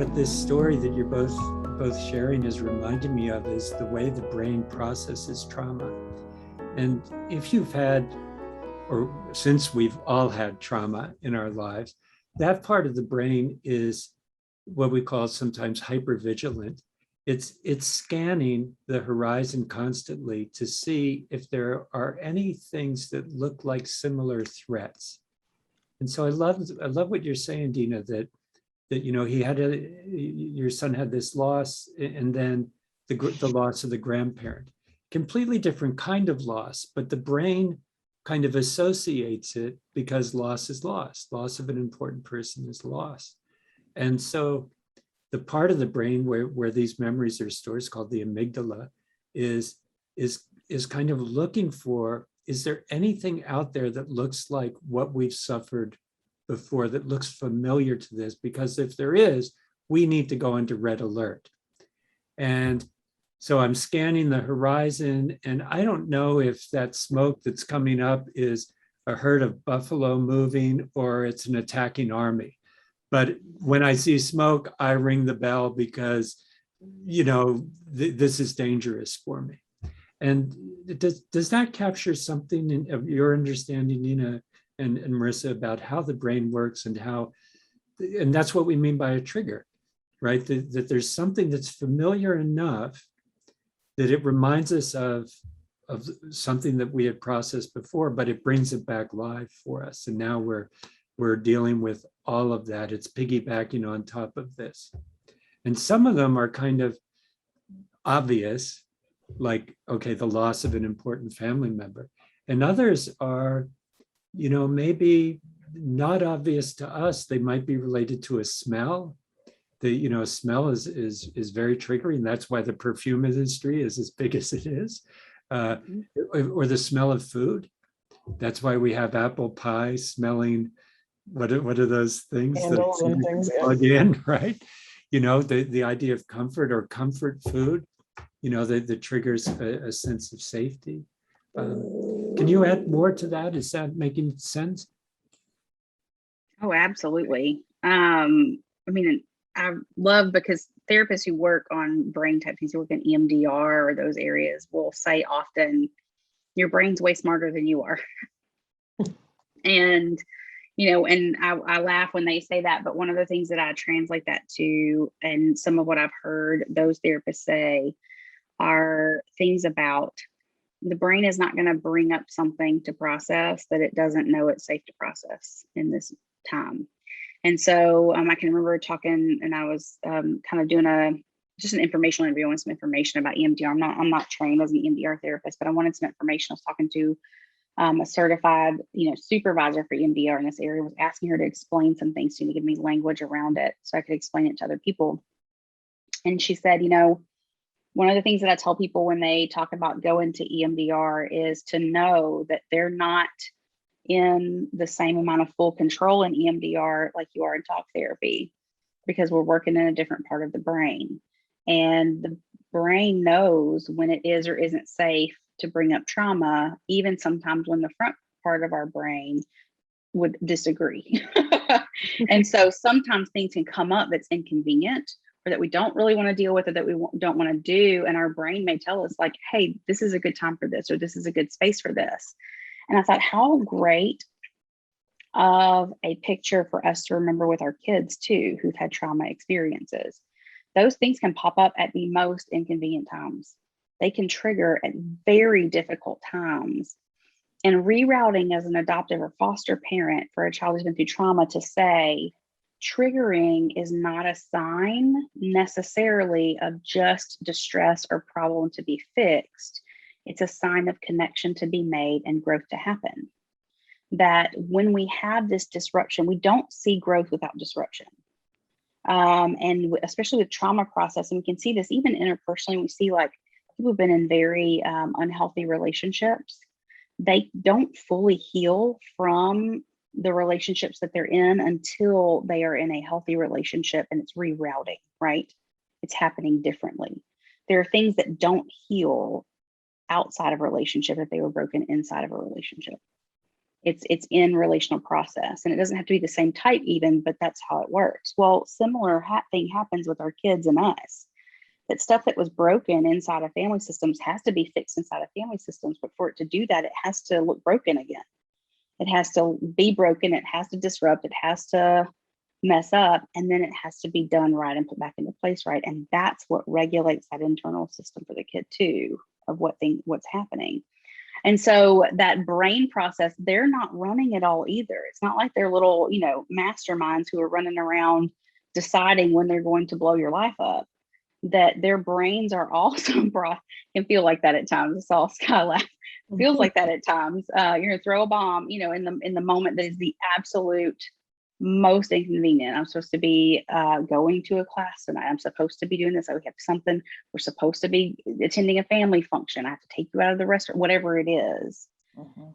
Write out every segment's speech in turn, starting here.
what this story that you're both sharing is reminding me of is the way the brain processes trauma. And if you've had, or since we've all had trauma in our lives, that part of the brain is what we call sometimes hypervigilant. It's scanning the horizon constantly to see if there are any things that look like similar threats. And so I love what you're saying, Dina, that your son had this loss, and then the loss of the grandparent. Completely different kind of loss, but the brain kind of associates it because loss is loss. Loss of an important person is loss. And so the part of the brain where these memories are stored is called the amygdala, is kind of looking for, is there anything out there that looks like what we've suffered before, that looks familiar to this? Because if there is, we need to go into red alert. And so I'm scanning the horizon, and I don't know if that smoke that's coming up is a herd of buffalo moving or it's an attacking army. But when I see smoke, I ring the bell because, this is dangerous for me. And does that capture something of your understanding, Nina and Marissa, about how the brain works and that's what we mean by a trigger, right? That there's something that's familiar enough that it reminds us of something that we had processed before, but it brings it back live for us. And now we're dealing with all of that. It's piggybacking on top of this. And some of them are kind of obvious, like, okay, the loss of an important family member. And others are, maybe not obvious to us. They might be related to a smell. A smell is very triggering. That's why the perfume industry is as big as it is. Or the smell of food. That's why we have apple pie smelling. What are those things Candles that and things, plug in, right? The idea of comfort or comfort food, that triggers a sense of safety. Can you add more to that? Is that making sense? Oh, absolutely. I love, because therapists who work on brain techniques, who work in EMDR or those areas, will say often, your brain's way smarter than you are. And I laugh when they say that, but one of the things that I translate that to, and some of what I've heard those therapists say, are things about the brain is not going to bring up something to process that it doesn't know it's safe to process in this time. And so I can remember talking, and I was kind of doing just an informational interview on some information about EMDR. I'm not trained as an EMDR therapist, but I wanted some information. I was talking to a certified, supervisor for EMDR in this area, was asking her to explain some things to me, give me language around it so I could explain it to other people. And she said, one of the things that I tell people when they talk about going to EMDR is to know that they're not in the same amount of full control in EMDR like you are in talk therapy, because we're working in a different part of the brain. And the brain knows when it is or isn't safe to bring up trauma, even sometimes when the front part of our brain would disagree. And so sometimes things can come up that's inconvenient, or that we don't really want to deal with, or that we don't want to do. And our brain may tell us, like, hey, this is a good time for this, or this is a good space for this. And I thought, how great of a picture for us to remember with our kids too, who've had trauma experiences. Those things can pop up at the most inconvenient times. They can trigger at very difficult times. And rerouting as an adoptive or foster parent for a child who's been through trauma, to say triggering is not a sign necessarily of just distress or problem to be fixed. It's a sign of connection to be made and growth to happen. That when we have this disruption, we don't see growth without disruption. And especially with trauma processing, we can see this even interpersonally. We see, like, people who've been in very unhealthy relationships. They don't fully heal from the relationships that they're in until they are in a healthy relationship and it's rerouting, right? It's happening differently. There are things that don't heal outside of a relationship if they were broken inside of a relationship. It's in relational process, and it doesn't have to be the same type even, but that's how it works. Well, similar thing happens with our kids and us. That stuff that was broken inside of family systems has to be fixed inside of family systems, but for it to do that, it has to look broken again. It has to be broken, it has to disrupt, it has to mess up, and then it has to be done right and put back into place right. And that's what regulates that internal system for the kid too, of what's happening. And so that brain process, they're not running it all either. It's not like they're little, masterminds who are running around deciding when they're going to blow your life up. That their brains are also can feel like that at times. I saw Sky laugh. Feels like that at times. You're gonna throw a bomb, in the moment that is the absolute most inconvenient. I'm supposed to be going to a class tonight. I'm supposed to be doing this. We have something. We're supposed to be attending a family function. I have to take you out of the restaurant, whatever it is.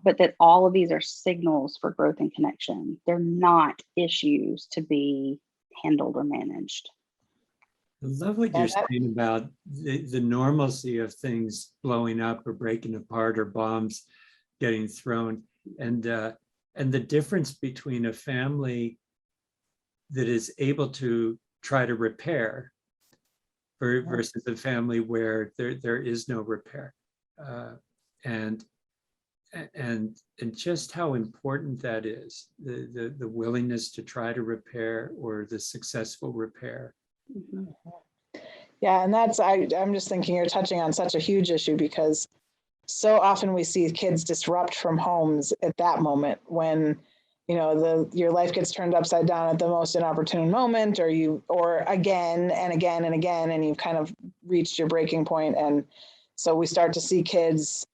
But that all of these are signals for growth and connection. They're not issues to be handled or managed. I love what you're saying about the normalcy of things blowing up or breaking apart or bombs getting thrown, and the difference between a family that is able to try to repair versus a family where there is no repair, and just how important that is, the willingness to try to repair or the successful repair. Yeah, and I'm just thinking you're touching on such a huge issue, because so often we see kids disrupt from homes at that moment when, your life gets turned upside down at the most inopportune moment, or again and again and again, and you've kind of reached your breaking point. And so we start to see kids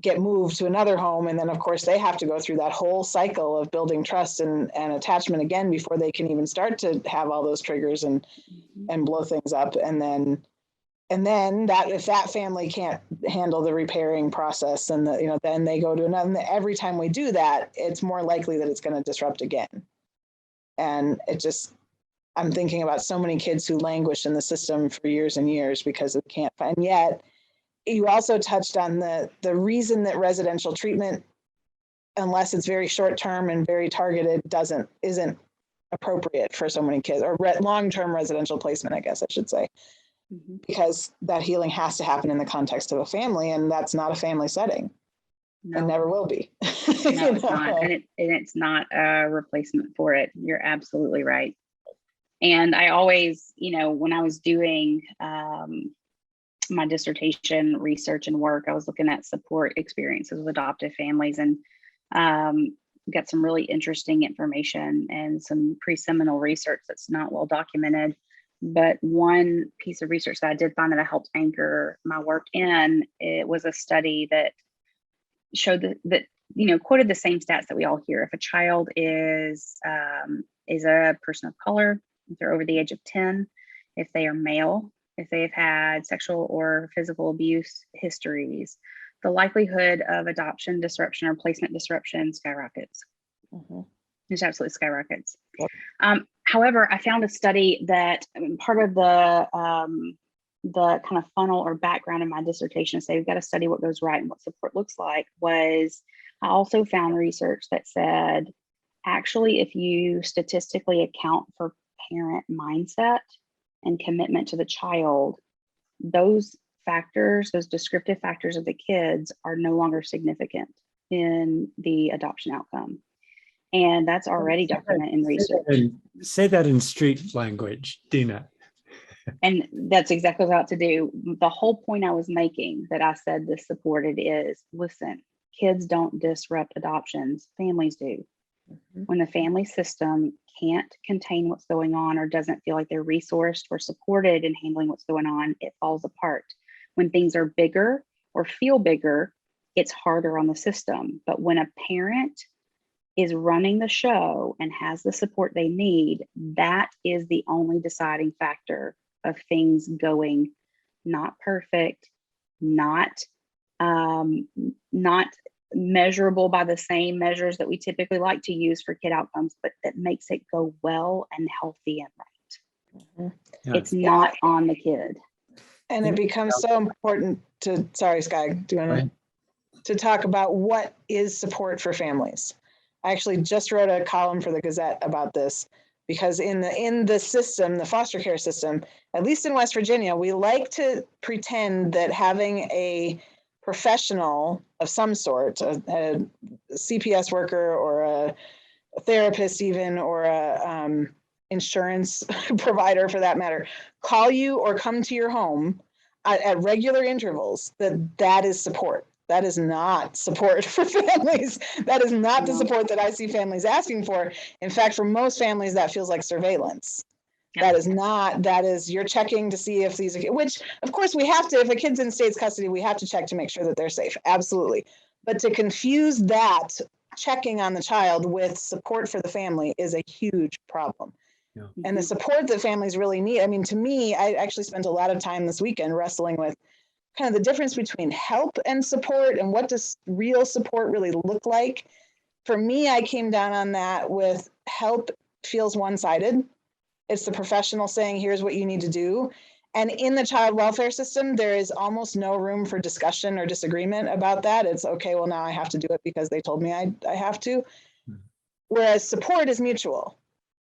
get moved to another home. And then of course they have to go through that whole cycle of building trust and attachment again before they can even start to have all those triggers and blow things up. And then that, if that family can't handle the repairing process, and then they go to another, and every time we do that, it's more likely that it's going to disrupt again. And I'm thinking about so many kids who languish in the system for years and years because they can't find. Yet you also touched on the reason that residential treatment, unless it's very short term and very targeted, isn't appropriate for so many kids, or long-term residential placement, I guess I should say, because that healing has to happen in the context of a family, and that's not a family setting. No. And never will be. No, it's not, and it's not a replacement for it. You're absolutely right. And I always, when I was doing my dissertation research and work, I was looking at support experiences with adoptive families, and got some really interesting information and some pre-seminal research that's not well documented. But one piece of research that I did find that I helped anchor my work in, it was a study that showed that quoted the same stats that we all hear. If a child is a person of color, if they're over the age of 10, if they are male, if they've had sexual or physical abuse histories, the likelihood of adoption disruption or placement disruption skyrockets. It absolutely skyrockets. Yep. However, I found a study that part of the kind of funnel or background in my dissertation to say we've got to study what goes right and what support looks like was I also found research that said, actually, if you statistically account for parent mindset and commitment to the child, those factors, those descriptive factors of the kids are no longer significant in the adoption outcome. And that's already documented in research. Say that in street language, Dina. And that's exactly what I was about to do. The whole point I was making that I said this supported is, listen, kids don't disrupt adoptions, families do. When the family system can't contain what's going on or doesn't feel like they're resourced or supported in handling what's going on, it falls apart. When things are bigger or feel bigger, it's harder on the system. But when a parent is running the show and has the support they need, that is the only deciding factor of things going not perfect, not measurable by the same measures that we typically like to use for kid outcomes, but that makes it go well and healthy and right. Yeah. It's not on the kid. And it becomes so important to, sorry, Sky, to talk about what is support for families. I actually just wrote a column for the Gazette about this, because in the system, the foster care system, at least in West Virginia, we like to pretend that having a professional of some sort, a CPS worker or a therapist even, or a insurance provider for that matter, call you or come to your home at regular intervals, that is support. That is not support for families. That is not the support that I see families asking for. In fact, for most families, that feels like surveillance. Yep. That is not, that is, you're checking to see if these, which of course we have to, if a kid's in state's custody, we have to check to make sure that they're safe. Absolutely. But to confuse that checking on the child with support for the family is a huge problem. Yeah. And the support that families really need. I mean, to me, I actually spent a lot of time this weekend wrestling with kind of the difference between help and support, and what does real support really look like. For me, I came down on that with help feels one-sided. It's the professional saying, here's what you need to do. And in the child welfare system, there is almost no room for discussion or disagreement about that. It's okay, well, now I have to do it because they told me I have to. Whereas support is mutual.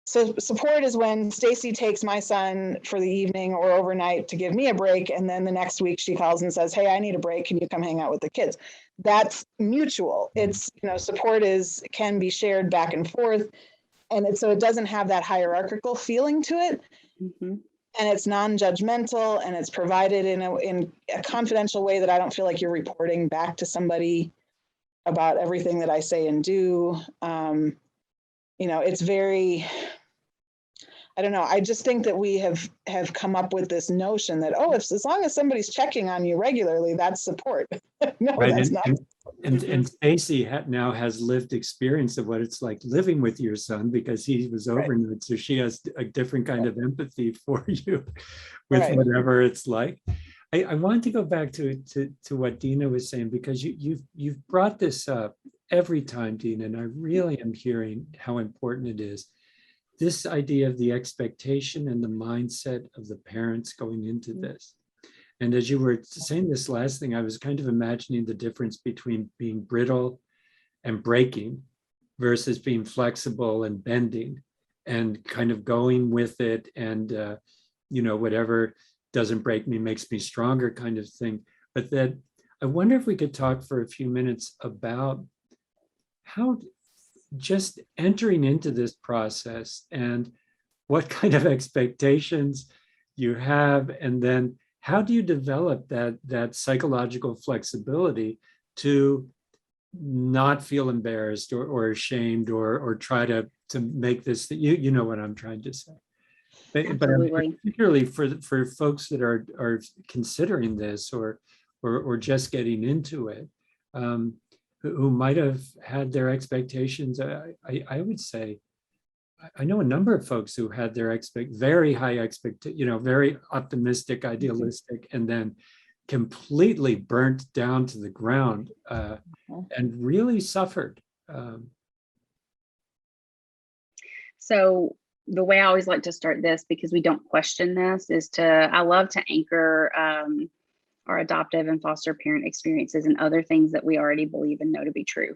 So support is when Stacy takes my son for the evening or overnight to give me a break, and then the next week she calls and says, hey, I need a break. Can you come hang out with the kids? That's mutual. It's, support can be shared back and forth. And so it doesn't have that hierarchical feeling to it. Mm-hmm. And it's non-judgmental, and it's provided in a confidential way that I don't feel like you're reporting back to somebody about everything that I say and do. It's very, I don't know. I just think that we have come up with this notion that, as long as somebody's checking on you regularly, that's support. No, right. That's not. And Stacy now has lived experience of what it's like living with your son, because he was overnight. Right. So she has a different kind of empathy for you with whatever it's like. I wanted to go back to what Dina was saying, because you've brought this up every time, Dina, and I really am hearing how important it is. This idea of the expectation and the mindset of the parents going into this. And as you were saying this last thing, I was kind of imagining the difference between being brittle and breaking versus being flexible and bending and kind of going with it, and whatever doesn't break me makes me stronger kind of thing. But that I wonder if we could talk for a few minutes about how just entering into this process and what kind of expectations you have, and then how do you develop that psychological flexibility to not feel embarrassed or ashamed or try to make this, you know what I'm trying to say. But particularly for folks that are considering this or just getting into it, who might have had their expectations. I would say, I know a number of folks who had their very high very optimistic, idealistic, and then completely burnt down to the ground and really suffered. So the way I always like to start this, because we don't question this, is I love to anchor our adoptive and foster parent experiences and other things that we already believe and know to be true.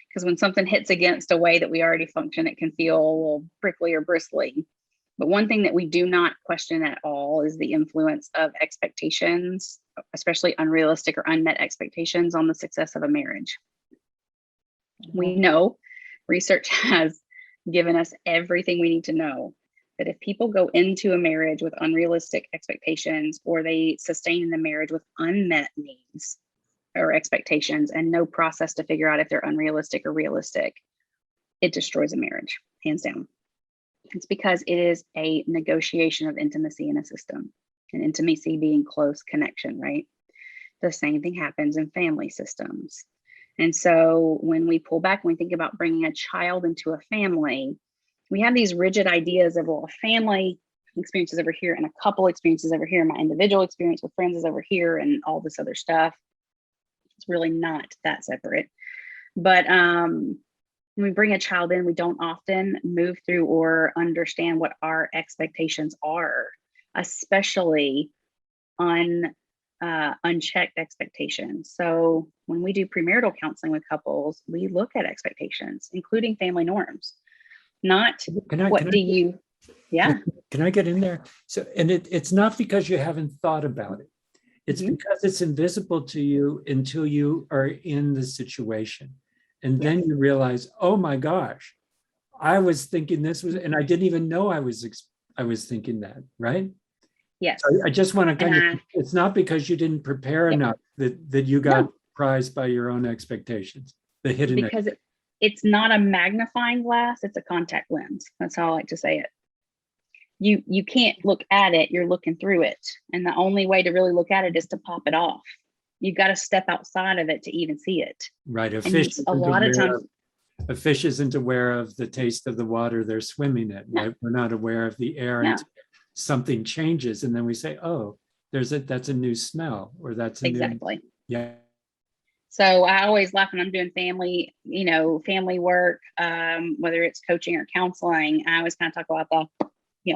Because when something hits against a way that we already function, it can feel a little prickly or bristly. But one thing that we do not question at all is the influence of expectations, especially unrealistic or unmet expectations, on the success of a marriage. We know research has given us everything we need to know that if people go into a marriage with unrealistic expectations, or they sustain in the marriage with unmet needs or expectations and no process to figure out if they're unrealistic or realistic, it destroys a marriage, hands down. It's because it is a negotiation of intimacy in a system, and intimacy being close connection, right? The same thing happens in family systems. And so when we pull back, when we think about bringing a child into a family, we have these rigid ideas of, well, a family experience is over here and a couple experiences over here. My individual experience with friends is over here and all this other stuff. It's really not that separate. But when we bring a child in, we don't often move through or understand what our expectations are, especially on unchecked expectations. So when we do premarital counseling with couples, we look at expectations, including family norms. Not what do you, yeah. Can I get in there? So, and it's not because you haven't thought about it. It's because it's invisible to you until you are in the situation. And then you realize, oh my gosh, I was thinking this was, and I didn't even know I was thinking that, right? Yes. So I just want to kind of, it's not because you didn't prepare enough that you got surprised by your own expectations, the hidden. Because it's not a magnifying glass, it's a contact lens. That's how I like to say it. You can't look at it, you're looking through it. And the only way to really look at it is to pop it off. You've got to step outside of it to even see it. Right. A fish isn't aware of the taste of the water they're swimming in, right? We're not aware of the air until something changes. And then we say, oh, that's a new smell, or that's a exactly. Yeah. So I always laugh when I'm doing family work, whether it's coaching or counseling. I always kind of talk about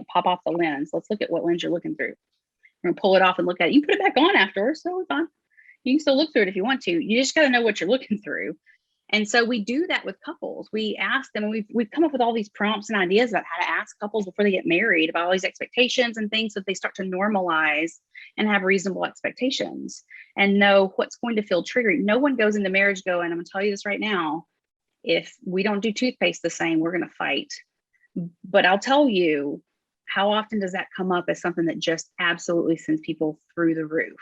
pop off the lens. Let's look at what lens you're looking through. We're gonna pull it off and look at it. You put it back on afterwards, so it's fine. You can still look through it if you want to. You just got to know what you're looking through. And so we do that with couples. We ask them, and we've come up with all these prompts and ideas about how to ask couples before they get married about all these expectations and things that they start to normalize and have reasonable expectations and know what's going to feel triggering. No one goes into marriage going, I'm going to tell you this right now, if we don't do toothpaste the same, we're going to fight. But I'll tell you, how often does that come up as something that just absolutely sends people through the roof?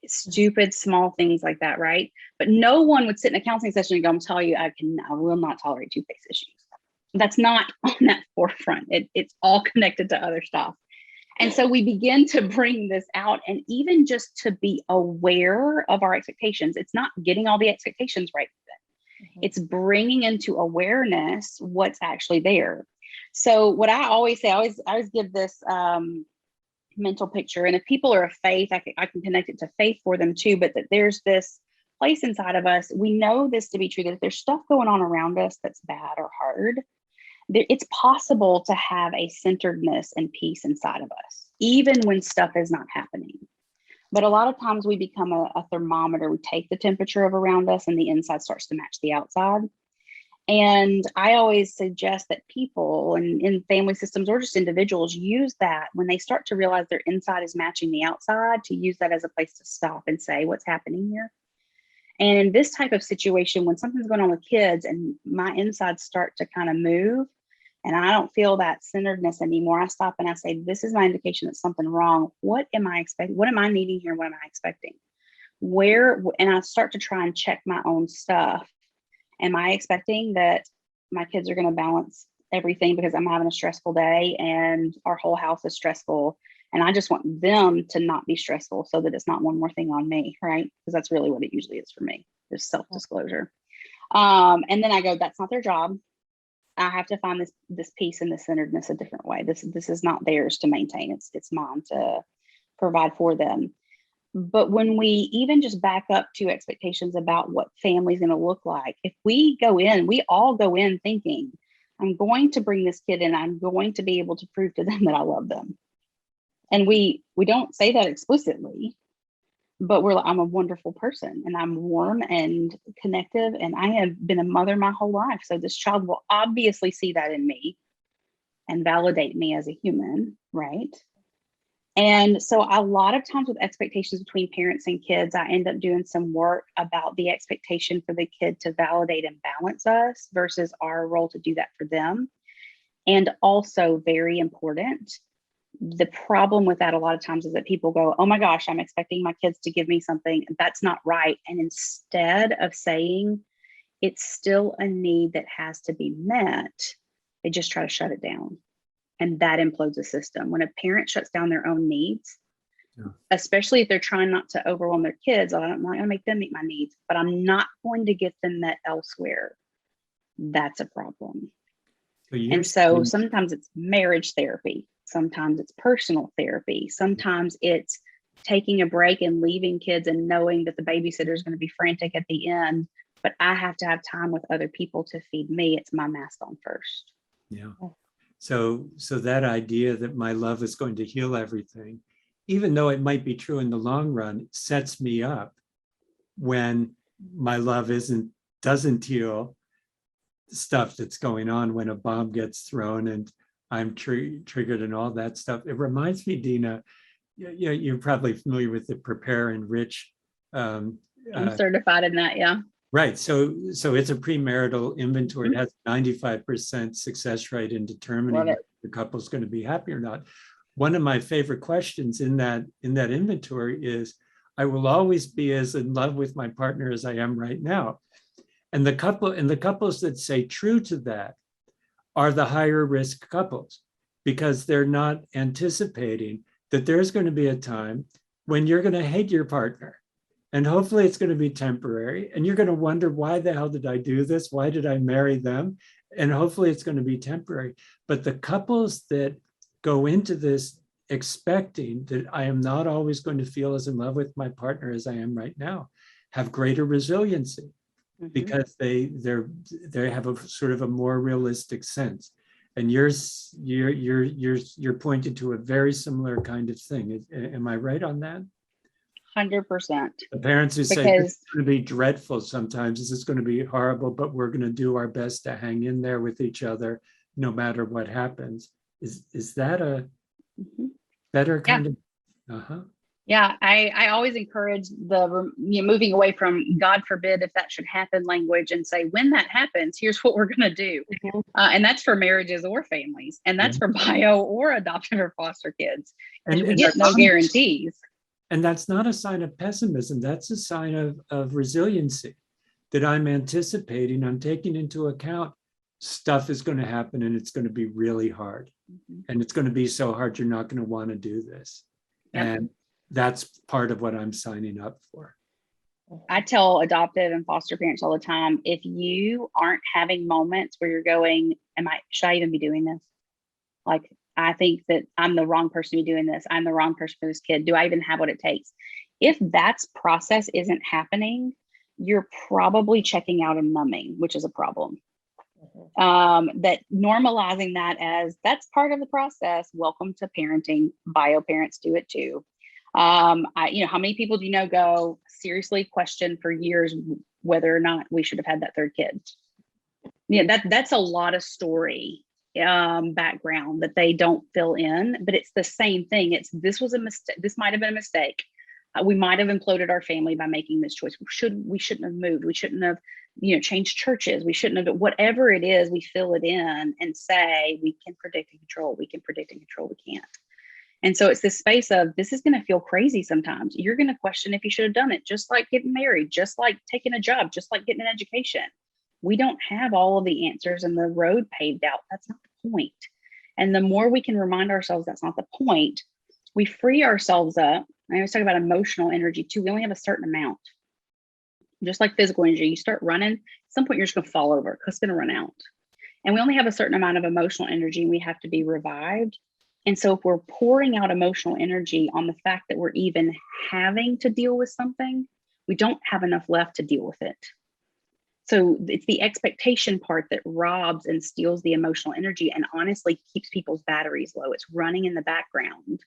Stupid small things like that, right? But no one would sit in a counseling session and go, I'm telling you, I will not tolerate toothpaste issues. That's not on that forefront. It's all connected to other stuff. And so we begin to bring this out, and even just to be aware of our expectations. It's not getting all the expectations right then. It's bringing into awareness what's actually there. So what I always say, I always give this mental picture. And if people are of faith, I can connect it to faith for them too, but that there's this place inside of us. We know this to be true, that if there's stuff going on around us that's bad or hard, it's possible to have a centeredness and peace inside of us, even when stuff is not happening. But a lot of times we become a thermometer. We take the temperature of around us and the inside starts to match the outside. And I always suggest that people in family systems or just individuals use that when they start to realize their inside is matching the outside, to use that as a place to stop and say, what's happening here? And in this type of situation, when something's going on with kids and my insides start to kind of move and I don't feel that centeredness anymore, I stop and I say, this is my indication that something's wrong. What am I expecting? What am I needing here? What am I expecting? And I start to try and check my own stuff. Am I expecting that my kids are going to balance everything because I'm having a stressful day and our whole house is stressful? And I just want them to not be stressful so that it's not one more thing on me, right? Because that's really what it usually is for me, just self-disclosure. And then I go, that's not their job. I have to find this peace and this centeredness a different way. This is not theirs to maintain. It's mine to provide for them. But when we even just back up to expectations about what family is going to look like, if we all go in thinking, I'm going to bring this kid in, I'm going to be able to prove to them that I love them. And we don't say that explicitly, but I'm a wonderful person and I'm warm and connective and I have been a mother my whole life. So this child will obviously see that in me and validate me as a human, right? And so a lot of times with expectations between parents and kids, I end up doing some work about the expectation for the kid to validate and balance us versus our role to do that for them. And also very important, the problem with that a lot of times is that people go, oh my gosh, I'm expecting my kids to give me something. That's not right. And instead of saying it's still a need that has to be met, they just try to shut it down. And that implodes the system. When a parent shuts down their own needs, especially if they're trying not to overwhelm their kids, I'm not going to make them meet my needs, but I'm not going to get them met elsewhere. That's a problem. So sometimes it's marriage therapy. Sometimes it's personal therapy. Sometimes it's taking a break and leaving kids and knowing that the babysitter is going to be frantic at the end, but I have to have time with other people to feed me. It's my mask on first. Yeah. So that idea that my love is going to heal everything even though it might be true in the long run, sets me up when my love doesn't heal stuff that's going on when a bomb gets thrown and I'm triggered and all that stuff. It reminds me, Dina, you're probably familiar with the Prepare, Enrich. I'm certified in that, yeah. Right. So it's a premarital inventory. It has 95% success rate in determining whether the couple's going to be happy or not. One of my favorite questions in that inventory is, I will always be as in love with my partner as I am right now. And the couples that say true to that are the higher risk couples, because they're not anticipating that there's going to be a time when you're going to hate your partner. And hopefully it's going to be temporary. And you're going to wonder, why the hell did I do this? Why did I marry them? And hopefully it's going to be temporary. But the couples that go into this expecting that I am not always going to feel as in love with my partner as I am right now have greater resiliency, because they have a sort of a more realistic sense. And you're pointing to a very similar kind of thing. Am I right on that? 100%. The parents who say it's going to be dreadful sometimes, this is going to be horrible, but we're going to do our best to hang in there with each other no matter what happens. Is that a better kind of? Yeah, I always encourage the moving away from God forbid if that should happen language, and say, when that happens, here's what we're going to do. And that's for marriages or families. And that's for bio or adoptive or foster kids. And we get no guarantees. And that's not a sign of pessimism. That's a sign of resiliency, that I'm anticipating, I'm taking into account stuff is going to happen and it's going to be really hard. And it's going to be so hard, you're not going to want to do this. And that's part of what I'm signing up for. I tell adoptive and foster parents all the time, if you aren't having moments where you're going, should I even be doing this? Like, I think that I'm the wrong person to be doing this. I'm the wrong person for this kid. Do I even have what it takes? If that process isn't happening, you're probably checking out and numbing, which is a problem. That normalizing that as that's part of the process. Welcome to parenting. Bio parents do it too. How many people do you know go seriously question for years whether or not we should have had that third kid? Yeah, that's a lot of story background that they don't fill in, but it's the same thing. This was a mistake. This might have been a mistake. We might have imploded our family by making this choice. We shouldn't have moved. We shouldn't have, changed churches. We shouldn't have, whatever it is, we fill it in and say, we can predict and control. We can predict and control. We can't. And so it's this space of, this is going to feel crazy sometimes. You're going to question if you should have done it, just like getting married, just like taking a job, just like getting an education. We don't have all of the answers and the road paved out. That's not the point. And the more we can remind ourselves that's not the point, we free ourselves up. I always talk about emotional energy too. We only have a certain amount. Just like physical energy, you start running, at some point you're just going to fall over because it's going to run out. And we only have a certain amount of emotional energy, and we have to be revived. And so if we're pouring out emotional energy on the fact that we're even having to deal with something, we don't have enough left to deal with it. So it's the expectation part that robs and steals the emotional energy and honestly keeps people's batteries low. It's running in the background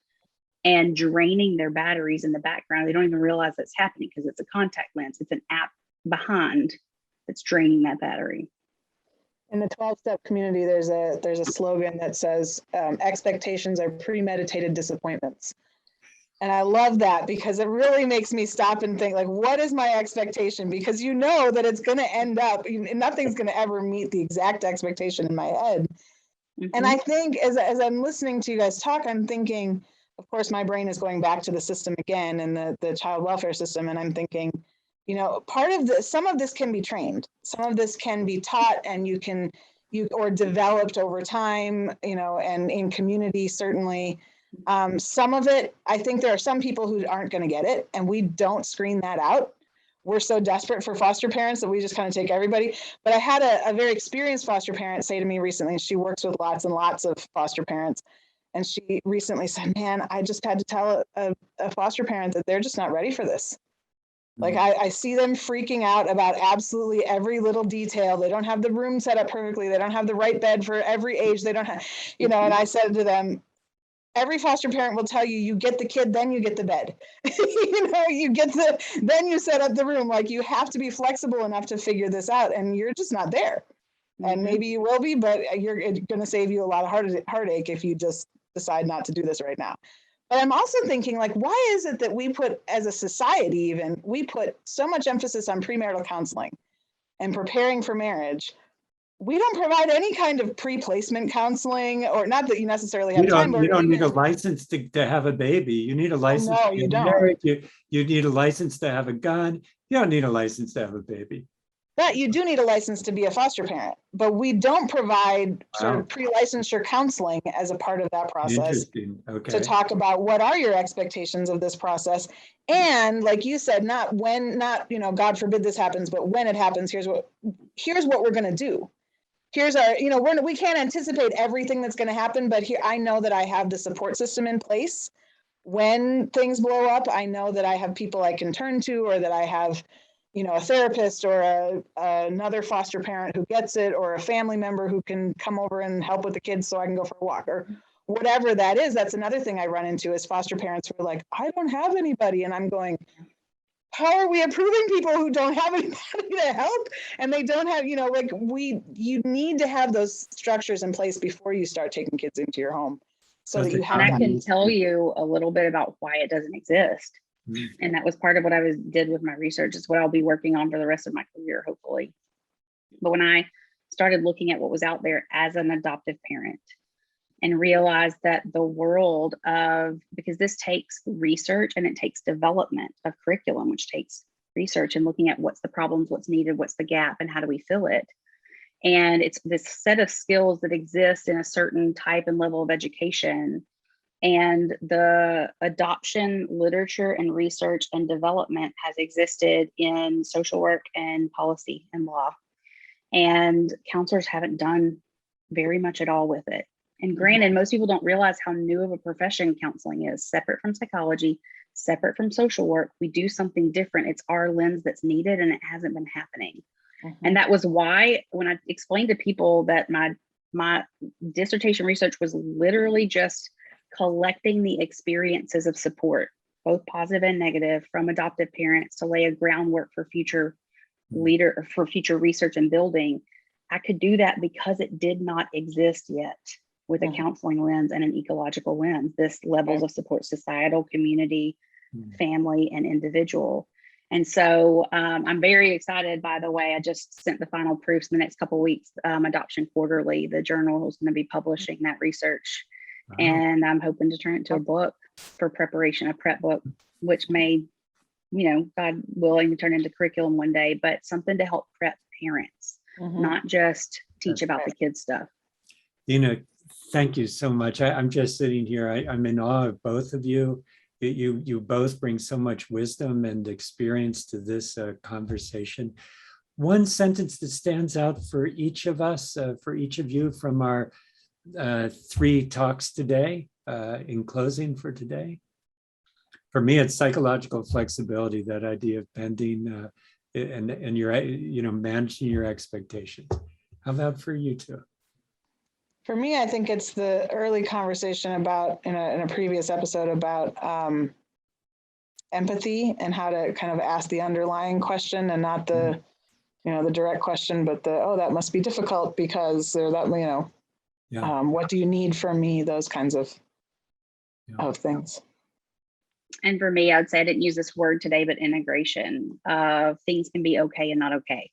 and draining their batteries in the background. They don't even realize that's happening because it's a contact lens. It's an app behind that's draining that battery. In the 12-step community, there's a slogan that says, expectations are premeditated disappointments. And I love that because it really makes me stop and think, like, what is my expectation? Because you know that it's going to end up, nothing's going to ever meet the exact expectation in my head. And I think as I'm listening to you guys talk, I'm thinking, of course, my brain is going back to the system again and the child welfare system. And I'm thinking, part of this, some of this can be trained, some of this can be taught, and or developed over time, and in community, certainly. Some of it, I think there are some people who aren't going to get it, and we don't screen that out. We're so desperate for foster parents that we just kind of take everybody. But I had a very experienced foster parent say to me recently, she works with lots and lots of foster parents. And she recently said, man, I just had to tell a foster parent that they're just not ready for this. Like I see them freaking out about absolutely every little detail. They don't have the room set up perfectly. They don't have the right bed for every age. They don't have, and I said to them, every foster parent will tell you, you get the kid, then you get the bed. Then you set up the room. Like, you have to be flexible enough to figure this out, and you're just not there. And maybe you will be, but it's going to save you a lot of heartache if you just decide not to do this right now. But I'm also thinking, like, why is it that we put, as a society even, we put so much emphasis on premarital counseling and preparing for marriage? We don't provide any kind of pre-placement counseling, or not that you necessarily have time. You don't need a license to have a baby. You need a license no, to you get don't. married. You need a license to have a gun. You don't need a license to have a baby. But you do need a license to be a foster parent, but we don't provide sort of pre-licensure counseling as a part of that process. Interesting. Okay. To talk about what are your expectations of this process. And like you said, not when, not, God forbid this happens, but when it happens, here's what we're going to do. Here's our, we can't anticipate everything that's going to happen, but here, I know that I have the support system in place. When things blow up, I know that I have people I can turn to, or that I have, a therapist, or another foster parent who gets it, or a family member who can come over and help with the kids so I can go for a walk, or whatever that is. That's another thing I run into is foster parents who are like, I don't have anybody. And I'm going, how are we approving people who don't have anybody to help? And they don't have, you need to have those structures in place before you start taking kids into your home. So that you have. And I can tell you a little bit about why it doesn't exist. And that was part of what I did with my research. It's what I'll be working on for the rest of my career, hopefully. But when I started looking at what was out there as an adoptive parent, and realized that the world of, because this takes research and it takes development of curriculum, which takes research and looking at what's the problems, what's needed, what's the gap, and how do we fill it. And it's this set of skills that exist in a certain type and level of education. And the adoption literature and research and development has existed in social work and policy and law. And counselors haven't done very much at all with it. And granted, most people don't realize how new of a profession counseling is, separate from psychology, separate from social work. We do something different. It's our lens that's needed, and it hasn't been happening. And that was why when I explained to people that my dissertation research was literally just collecting the experiences of support, both positive and negative, from adoptive parents to lay a groundwork for future future research and building. I could do that because it did not exist yet with a counseling lens and an ecological lens, this levels of support, societal, community, family, and individual. And so I'm very excited, by the way. I just sent the final proofs in the next couple of weeks. Adoption Quarterly, the journal, is going to be publishing that research. And I'm hoping to turn it into a book for preparation, a prep book, which may, God willing, turn into curriculum one day, but something to help prep parents, not just teach about the kids stuff. Dina, thank you so much. I'm just sitting here. I'm in awe of both of you. You both bring so much wisdom and experience to this conversation. One sentence that stands out for each of us, for each of you, from our 3 talks today, in closing for today. For me, it's psychological flexibility, that idea of bending and your, managing your expectations. How about for you two? For me, I think it's the early conversation about, in a previous episode, about empathy and how to kind of ask the underlying question, and not the, the direct question, but that must be difficult because, or that, what do you need from me? Those kinds of things. And for me, I'd say, I didn't use this word today, but integration of things can be okay and not okay.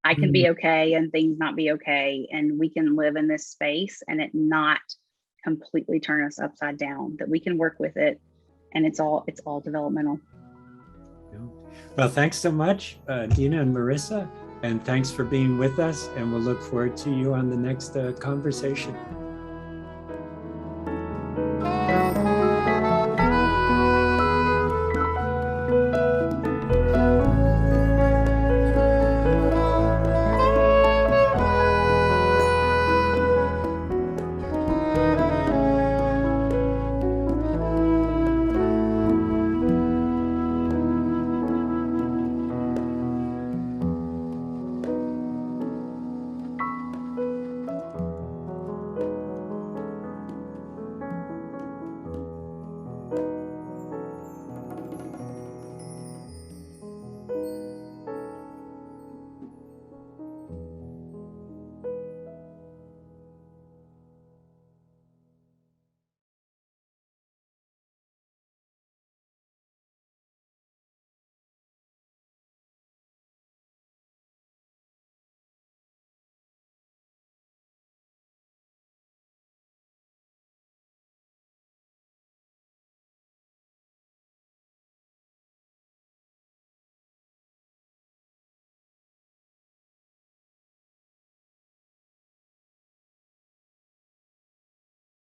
I can be okay and things not be okay. And we can live in this space and it not completely turn us upside down, that we can work with it. And it's all developmental. Well, thanks so much, Dina and Marissa, and thanks for being with us. And we'll look forward to you on the next conversation.